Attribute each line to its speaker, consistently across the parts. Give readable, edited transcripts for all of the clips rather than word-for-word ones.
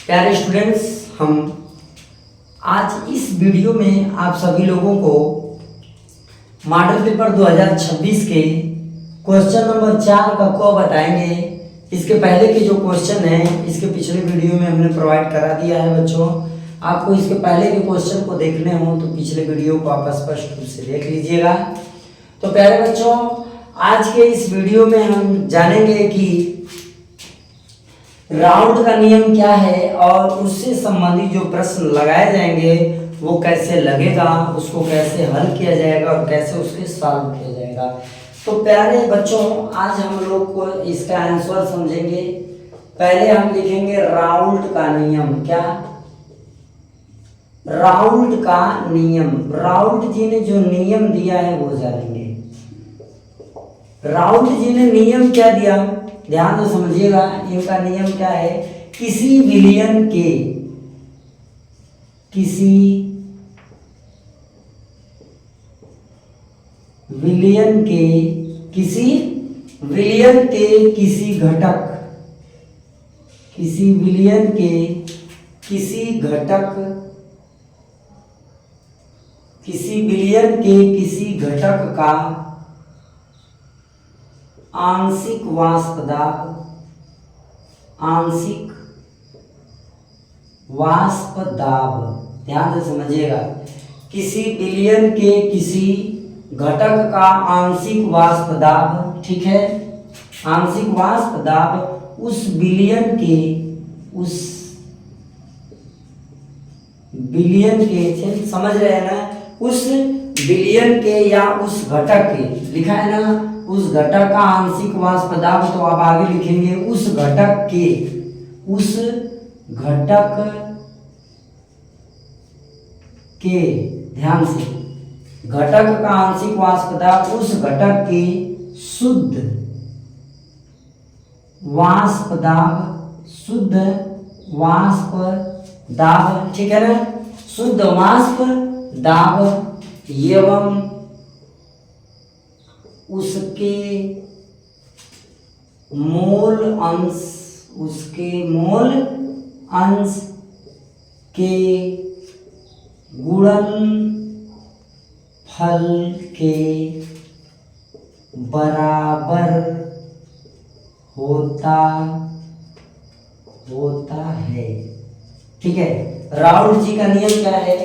Speaker 1: प्यारे स्टूडेंट्स, हम आज इस वीडियो में आप सभी लोगों को मॉडल पेपर 2026 के क्वेश्चन नंबर 4 का को बताएंगे। इसके पहले के जो क्वेश्चन हैं इसके पिछले वीडियो में हमने प्रोवाइड करा दिया है बच्चों। आपको इसके पहले के क्वेश्चन को देखने हो तो पिछले वीडियो को आप स्पष्ट रूप से देख लीजिएगा। तो प्यारे बच्चों, आज के इस वीडियो में हम जानेंगे कि राउंड का नियम क्या है और उससे संबंधित जो प्रश्न लगाए जाएंगे वो कैसे लगेगा, उसको कैसे हल किया जाएगा और कैसे उसके सॉल्व किया जाएगा। तो प्यारे बच्चों, आज हम लोग को इसका आंसर समझेंगे। पहले हम लिखेंगे राउंड का नियम। क्या? राउंड का नियम। राउंड जी ने जो नियम दिया है वो जानेंगे। राउंड जी ने नियम क्या दिया, ध्यान से समझिएगा। इनका नियम क्या है? किसी विलयन के किसी घटक का आंशिक वाष्प दाब, ध्यान से समझिएगा। किसी विलयन के किसी घटक का आंशिक वाष्प दाब, ठीक है, आंशिक वाष्प दाब उस विलयन के समझ रहे हैं ना, उस विलयन के या उस घटक के, लिखा है ना उस घटक का आंशिक वाष्प दाब, तो आप आगे लिखेंगे उस घटक के, ध्यान से, घटक का आंशिक वाष्प दाब उस घटक के शुद्ध वाष्प दाब, ठीक है ना, शुद्ध वाष्प दाब एवं उसके मोल अंश के गुणनफल के बराबर होता है। ठीक है, राउंड जी का नियम क्या है?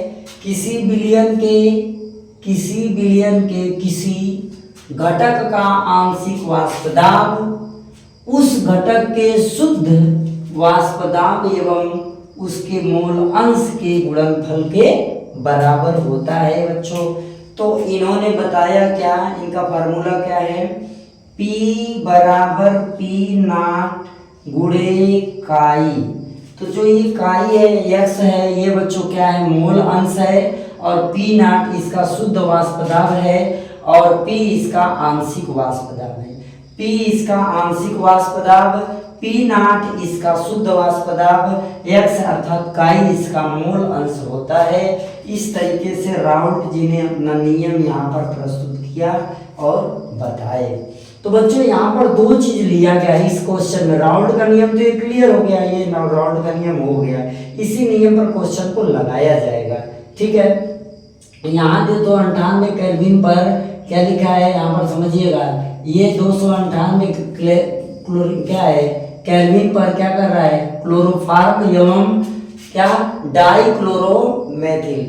Speaker 1: किसी विलयन के किसी घटक का आंशिक वाष्प दाब उस घटक के शुद्ध वाष्प दाब एवं उसके मोल अंश के गुणनफल के बराबर होता है बच्चों। तो इन्होंने बताया क्या, इनका फार्मूला क्या है? P बराबर P0 गुणे काई। तो जो ये काई है, x है, ये बच्चों क्या है? मोल अंश है, और P0 इसका शुद्ध वाष्प दाब है और P इसका आंशिक वाष्प दाब है। P इसका आंशिक वाष्प दाब, P0 इसका शुद्ध वाष्प दाब, x अर्थात काई इसका मोल अंश होता है। इस तरीके से राउंड जी ने अपना नियम यहाँ पर प्रस्तुत किया और बताए। तो बच्चों, यहाँ पर दो चीज लिया गया है इस क्वेश्चन में। राउंड का नियम तो ये क्लियर हो गया, ये राउंड का नियम हो गया, इसी नियम पर क्वेश्चन को लगाया जाएगा। ठीक है, यहाँ 298 केल्विन पर क्या लिखा है यहाँ पर समझिएगा। ये 298 क्या है? केल्विन पर क्या कर रहा है? क्लोरोफॉर्म एवं क्या डाइक्लोरोमेथिल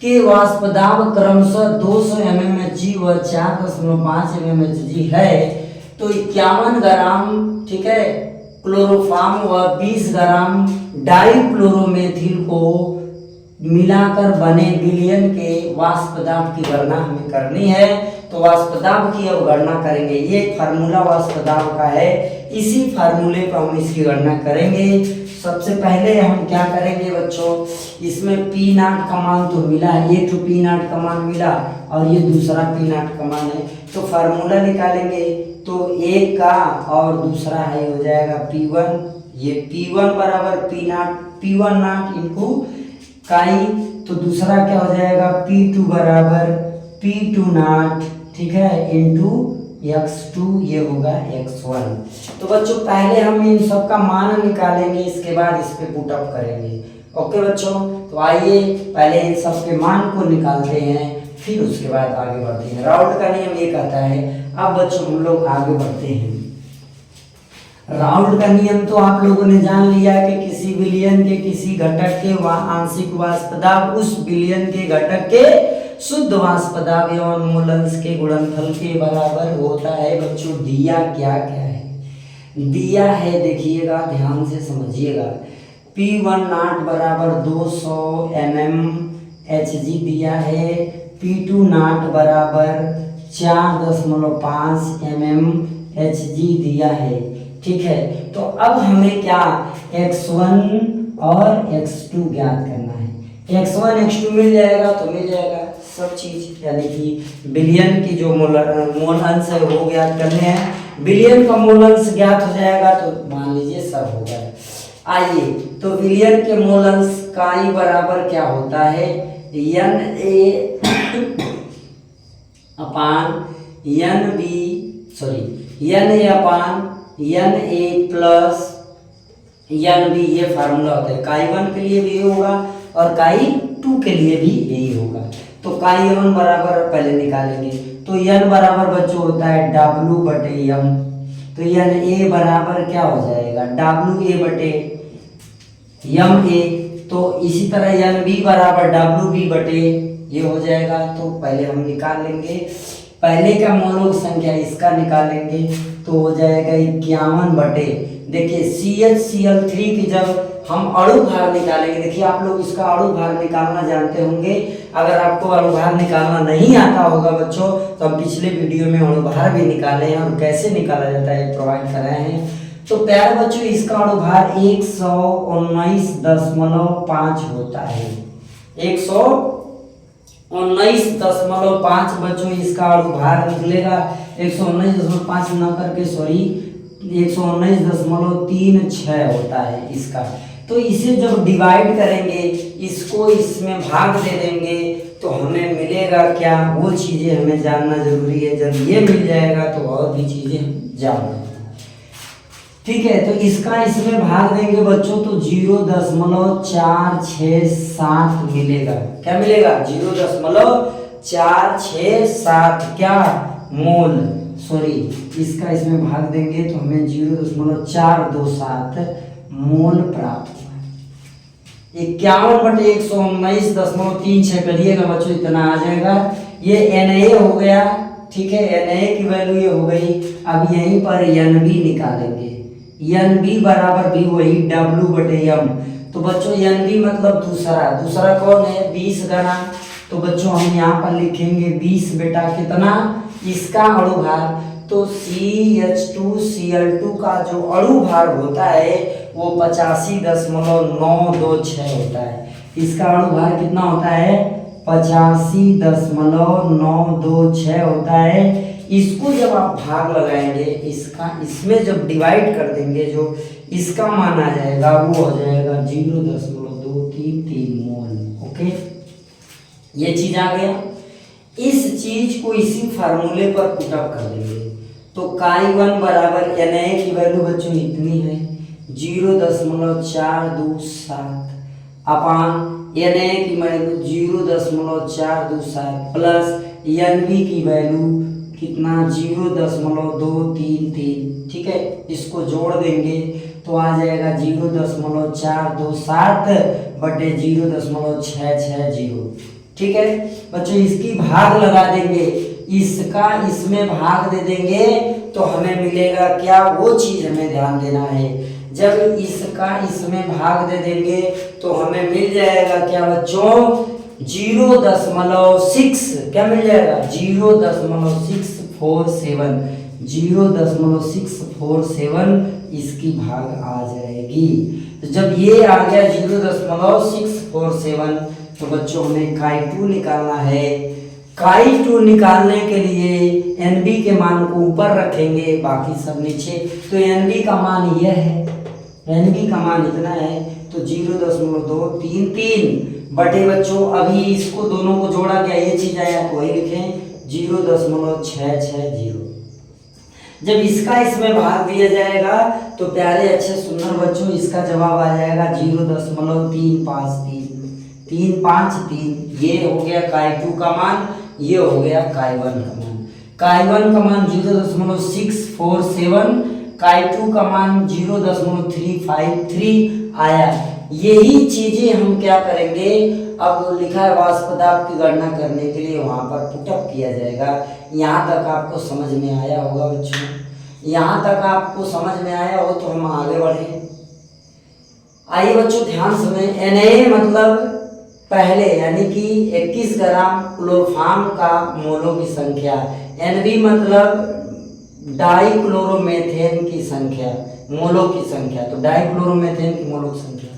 Speaker 1: के वाष्प दाब क्रमशः 200 mmHg व 4.5 mmHg है। तो 51 ग्राम, ठीक है, क्लोरोफॉर्म व 20 ग्राम डाइक्लोरोमेथिल को मिलाकर बने विलयन के वाष्प दाब की गणना हमें करनी है। तो वाष्प दाब की अब गणना करेंगे। ये फार्मूला वाष्प दाब का है, इसी फार्मूले पर हम इसकी गणना करेंगे। सबसे पहले हम क्या करेंगे बच्चों, इसमें P0 का मान तो मिला है, ये तो P0 का मान मिला और ये दूसरा P0 का मान है। तो फार्मूला निकालेंगे तो एक का और दूसरा है हो जाएगा P1। ये P1 बराबर P0 इनटू काई, तो दूसरा क्या हो जाएगा? P2 बराबर P2 0, ठीक है, इंटू x2 ये होगा x1। तो बच्चों पहले हम इन सब का मान निकालेंगे, इसके बाद इस पे पुटअप करेंगे। ओके बच्चों, तो आइए पहले इन सब के मान को निकालते हैं, फिर उसके बाद आगे बढ़ते हैं। राउल्ट का नियम ये कहता है। अब बच्चों हम लोग आगे बढ़ते हैं। राउल्ट का नियम तो आप लोगों ने जान लिया कि किसी विलयन के किसी घटक के आंशिक वाष्प दाब उस विलयन के घटक के शुद्ध वाष्प दाब एवं मूल अंश के गुणनफल के बराबर होता है। बच्चों दिया क्या क्या है? दिया है, देखिएगा ध्यान से समझिएगा। P1 नाट बराबर 200 mmHg दिया है। P2 नाट बराबर 4.5 mmHg दिया है। ठीक है, तो अब हमें क्या x1 और x2 ज्ञात करना है। x1 x2 मिल जाएगा तो मिल जाएगा सब चीज, यानी कि विलयन की जो मोल अंश है वो ज्ञात करने हैं। विलयन का मोल अंश ज्ञात हो जाएगा तो मान लीजिए सब हो गया। आइए, तो विलयन के मोल अंश का ही बराबर क्या होता है, Na अपान Na अपान Na प्लस Nb, ये फार्मूला होता है। काई 1 के लिए भी ये होगा और काई 2 के लिए भी यही होगा। तो काई 1 बराबर पहले निकालेंगे, तो n बराबर बच्चों होता है W बटे m। तो Na बराबर क्या हो जाएगा, WA बटे MA। तो इसी तरह Nb बराबर WB बटे ये हो जाएगा। तो पहले हम निकाल लेंगे, पहले का मौलिक संख्या इसका निकालेंगे तो हो जाएगा 51 बटे, देखिए CHCl3 की जब हम अणु भार निकालेंगे, देखिए आप लोग इसका अणु भार निकालना जानते होंगे। अगर आपको अणु भार निकालना नहीं आता होगा बच्चों, तो हम पिछले वीडियो में अणु भार भी निकाले हैं और कैसे निकाला जाता है प्रोवाइड कराए हैं। तो प्यारे बच्चों इसका अणु भार 119.5 होता है। 119.5 बच्चों इसका अणु भार निकलेगा। 119.5 न करके 119.36 होता है इसका। तो इसे जब डिवाइड करेंगे, इसको इसमें भाग दे देंगे तो हमें मिलेगा क्या, वो चीजें हमें जानना जरूरी है। जब ये मिल जाएगा तो और भी चीजें हम जान लेंगे। ठीक है, तो इसका इसमें भाग देंगे बच्चों तो 0.467 मिलेगा। क्या मिलेगा, 0.467 क्या मोल, इसका इसमें भाग देंगे तो हमें 0.427 मोल प्राप्त हुआ। 51/119.36 करिएगा बच्चों, इतना आ जाएगा। ये Na हो गया। ठीक है, Na की वैल्यू ये हो गई। अब यहीं पर Nb निकालेंगे। Nb बराबर भी वही W बटे m। तो बच्चों Nb मतलब दूसरा कौन है, 20 गना। तो बच्चों हम यहाँ पर लिखेंगे 20 बेटा कितना, इसका अणु भार। तो CH2Cl2 का जो अणु भार होता है वो 85.926 होता है। इसका अणु भार कितना होता है, 85.926 होता है। इसको जब आप भाग लगाएंगे, इसमें जब डिवाइड कर देंगे, जो इसका मान आ जाएगा वो हो जाएगा 0.233 मोल। ओके, ये चीज आ गया। इस चीज को इसी फार्मूले पर पुटअप कर देंगे तो काई 1 बराबर Na की वैल्यू बच्चों इतनी है 0.427 अपान Na की वैल्यू 0.427 प्लस Nb की वैल्यू कितना 0.233। ठीक है, इसको जोड़ देंगे तो आ जाएगा 0.427 बटे 0.660। ठीक है बच्चों, इसकी भाग लगा देंगे, इसका इसमें भाग दे देंगे तो हमें मिलेगा क्या, वो चीज हमें ध्यान देना है। जब इसका इसमें भाग दे देंगे तो हमें मिल जाएगा क्या बच्चों, 0.6 क्या मिल जाएगा, 0.647 इसकी भाग आ जाएगी। तो जब ये आ गया 0.647 तो बच्चों हमें काई 2 निकालना है। काई 2 निकालने के लिए Nb के मान को ऊपर रखेंगे, बाकी सब नीचे। तो Nb का मान यह है, Nb का मान इतना है तो 0.233 बटे बच्चों, अभी इसको दोनों को जोड़ा गया, ये चीज आया वही लिखें 0.660। जब इसका इसमें भाग दिया जाएगा तो प्यारे अच्छे सुंदर बच्चों इसका जवाब आ जाएगा 0.353 353। ये हो गया काई 2 का मान, ये हो गया काई 1 का मान। काई 1 का मान 0.647, काई 2 का मान 0.353 आया। यही चीजें हम क्या करेंगे, अब लिखा है वाष्प दाब की गणना करने के लिए वहां पर पुटअप किया जाएगा। यहाँ तक आपको समझ में आया होगा बच्चों, यहाँ तक आपको समझ में आया हो तो हम आगे बढ़े। आइए बच्चों ध्यान सुने। Na मतलब पहले यानी कि 21 ग्राम क्लोरोफॉर्म का मोलों की संख्या, Nb मतलब डाइक्लोरोमेथेन की संख्या, मोलों की संख्या, तो डाइक्लोरोमेथेन की मोलों की संख्या।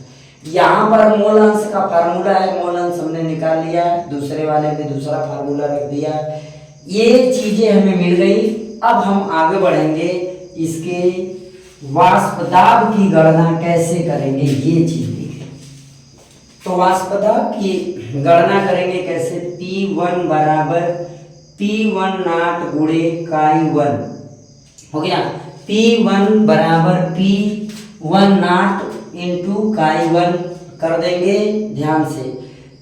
Speaker 1: यहाँ पर मोल अंश का फार्मूला है, मोल अंश हमने निकाल लिया, दूसरे वाले में दूसरा फार्मूला रख दिया। ये चीजें हमें मिल गई। अब हम आगे बढ़ेंगे, इसके वाष्प दाब की गणना कैसे करेंगे ये चीज देखें। तो वाष्प दाब की गणना करेंगे कैसे, P1 बराबर P1 नाट गुणे काई 1 हो गया। P1 बराबर P1 नाट इंटू काई 1 कर देंगे ध्यान से।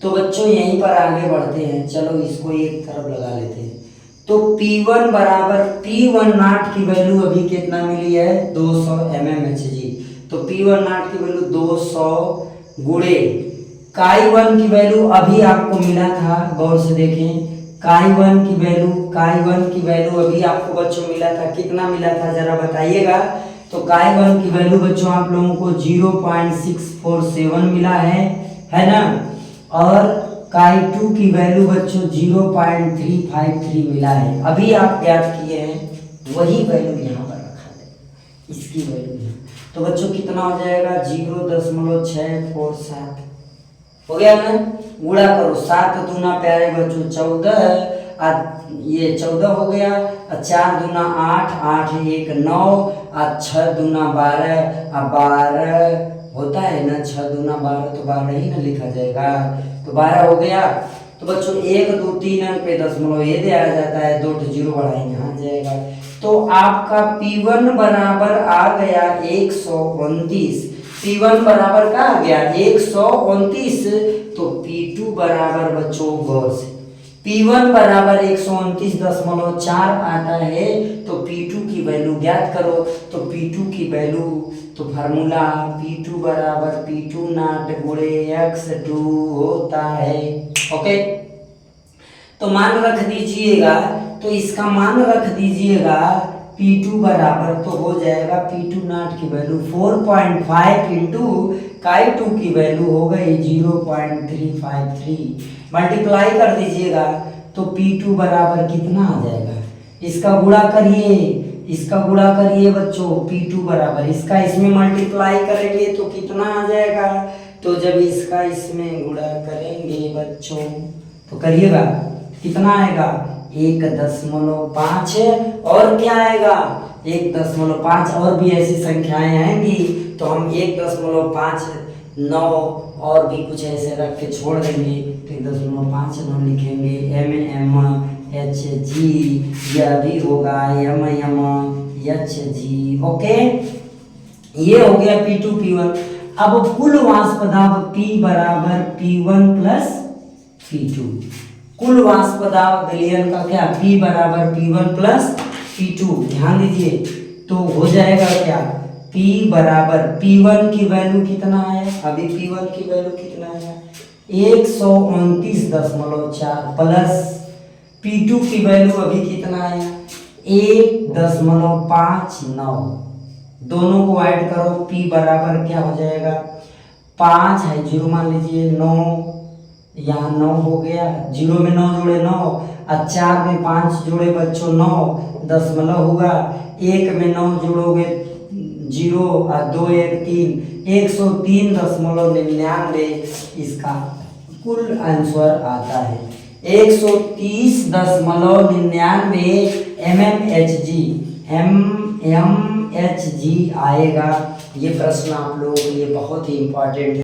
Speaker 1: तो बच्चों यहीं पर आगे बढ़ते हैं, चलो इसको एक तरफ लगा लेते हैं। तो P1 बराबर P1 नाट की वैल्यू अभी कितना मिली है 200 mmHg, तो P1 नाट की वैल्यू 200 गुणे काई 1 की वैल्यू अभी आपको मिला था, गौर से देखें काई 1 की वैल्यू अभी आपको बच्चों मिला था, कितना मिला था जरा बताइएगा। तो काई 1 की वैल्यू बच्चों आप लोगों को 0.647 मिला है ना, और काई 2 की वैल्यू बच्चों 0.353 मिला है। अभी आप ज्ञात किए हैं वही वैल्यू यहाँ पर रखा है, इसकी वैल्यू है। तो बच्चों कितना हो जाएगा 0.647 हो गया ना, गुणा करो 7 दूना प्यारे बच्चों 14, ये 14 हो गया, 4 दूना 8, 8 1 9, 6 दूना 12, 12 होता है ना, 6 दूना 12 तो 12 ही ना लिखा जाएगा, तो 12 हो गया। तो बच्चों 1 2 3 अंक पे दशमलव ये दिया जाता है, 2 तो 0 बढ़ाएंगे यहाँ जाएगा। तो आपका P1 बराबर आ गया 129, P1 बराबर क्या आ गया 129, तो P2 बराबर बच्चों गौर से P1 बराबर 129.4 आता है, तो P2 की वैल्यू ज्ञात करो। तो P2 की वैल्यू, तो फार्मूला P2 बराबर P2 नाट गुणे x2 होता है। ओके, तो मान रख दीजिएगा, तो इसका मान रख दीजिएगा P2 बराबर, तो हो जाएगा P2 नाट की वैल्यू 4.5 इंटू काई 2 की वैल्यू हो गई 0.353, मल्टीप्लाई कर दीजिएगा तो P2 बराबर कितना आ जाएगा, इसका गुणा करिए, इसका गुणा करिए बच्चों, P2 बराबर इसका इसमें मल्टीप्लाई करेंगे तो कितना आ जाएगा, तो जब इसका इसमें गुणा करेंगे बच्चों तो करिएगा कितना आएगा 1.5, और क्या आएगा 1.5, और भी ऐसी संख्याएं आएंगी तो हम 1.59 और भी कुछ ऐसे रख के छोड़ देंगे, तो 1.59 लिखेंगे। mmHg यह भी होगा mmHg। ओके, ये हो गया P2 P1। अब कुल वाष्प दाब P बराबर P1 प्लस P2, कुल वाष्प दाब विलयन का क्या P बराबर P1 प्लस P2, ध्यान दीजिए। तो हो जाएगा क्या P बराबर P1 की वैल्यू कितना है, अभी P1 की वैल्यू कितना है 129.4 प्लस P2 की वैल्यू अभी कितना है 1.59, दोनों को ऐड करो P बराबर क्या हो जाएगा 5 है, 0 मान लीजिए 9, यहाँ 9 हो गया, 0 में 9 जोड़े 9, और 4 में 5 जोड़े बच्चों 9, दशमलव हुआ, 1 में 9 जोड़ोगे 0 और 2 1 3, 103.99 इसका कुल आंसर आता है 130.99 mmHg आएगा। ये प्रश्न आप लोगों के लिए बहुत ही इंपॉर्टेंट है।